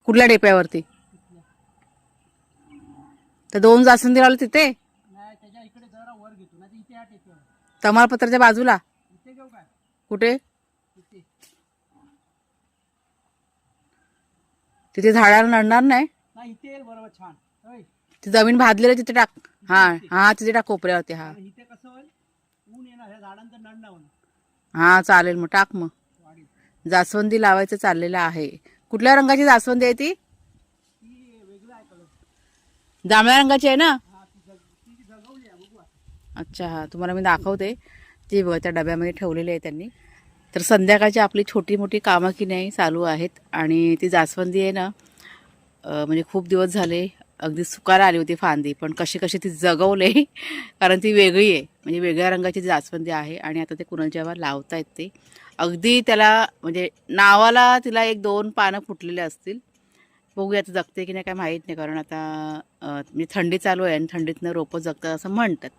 कुठल्या डेप्यावरती? तर 2 जास्वंदी लावले तिथे? नाही, त्याच्या इकडे जरा वर घेतो ना, इथे या टेकवर. तमालपत्राच्या बाजूला? इथे घेऊ काय? कुठे? इथे. तिथे झाडाला नडणार नाही? नाही, इथे येईल बरोबर छान. होय. ती जमीन भाजलेली तिथे टाक. हा हा, तिथे टाक कोपऱ्यावरती. हा आणि इथे कसं होईल, ऊन येणार, ह्या झाडांचं नड नाही होणार. हा चालेल, मग टाक. मग वाढीत. जास्वंदी लावायचं चाललेलं आहे. कुठल्या रंगाची जास्वंदी आहे ती? ती वेगळं आहे कलर. जांभळ्या रंगाची आहे ना? हा, ती जगवली आहे, बघू आता. अच्छा, हा तुम्हाला मी दाखवते. ती बघा त्या डब्यामध्ये ठेवलेली आहे त्यांनी. तर संध्याकाळची आपली छोटी मोठी कामं की नाही चालू आहेत. आणि ती जास्वंदी आहे ना, म्हणजे खूप दिवस झाले अगदी सुकायला आली होती फांदी, पण कशी कशी ती जगवले कारण ती वेगळी आहे, म्हणजे वेगळ्या रंगाची जास्वंदी आहे. आणि आता ते कुणालजेव्हा लावतायत ते अगदी त्याला म्हणजे नावाला तिला 1-2 पानं फुटलेले असतील. बघूया आता जगते की नाही काय माहीत नाही, कारण आता म्हणजे थंडी चालू आहे आणि थंडीतनं रोपं जगतात असं म्हणतात.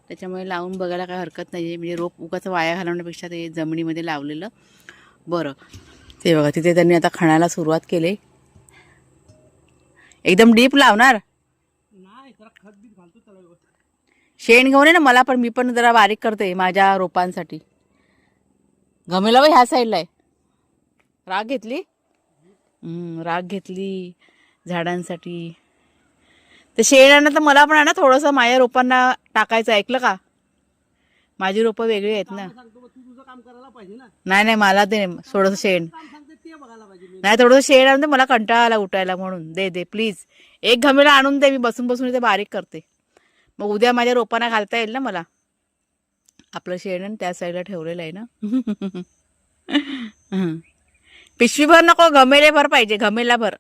त्याच्यामुळे लावून बघायला काय हरकत नाही आहे. म्हणजे रोप उगाच वाया घालवण्यापेक्षा ते जमिनीमध्ये लावलेलं बरं. ते बघा तिथे त्यांनी आता खणाला सुरुवात केली. एकदम डीप लावणार? नाही, जरा खत बीत घालतो त्याला व्यवस्थित. शेण घेऊन ये ना मला पण, मी पण जरा बारीक करते माझ्या रोपांसाठी. गमेला बाई ह्या साईडला आहे. राग घेतली? राग घेतली झाडांसाठी. ते शेण आणा तर मला पण आहे ना थोडंसं माझ्या रोपांना टाकायचं, ऐकलं का? माझी रोपं वेगळी आहेत ना. सांगतो, मग तू तुझं काम करायला पाहिजे ना. नाही नाही, मला दे थोडंसं शेण. काम सांगते ते बघायला पाहिजे मी. नाही, थोडंसं शेण आणून दे, मला कंटाळा आला उठायला म्हणून. दे दे प्लीज. एक घमेला आणून दे, मी बसून बसून इथे बारीक करते. मग उद्या माझ्या रोपांना घालता येईल ना मला. आपलं शेण त्या साईडला ठेवलेलं आहे ना. पिशवी भर नको, घमेले भर पाहिजे, घमेला भर.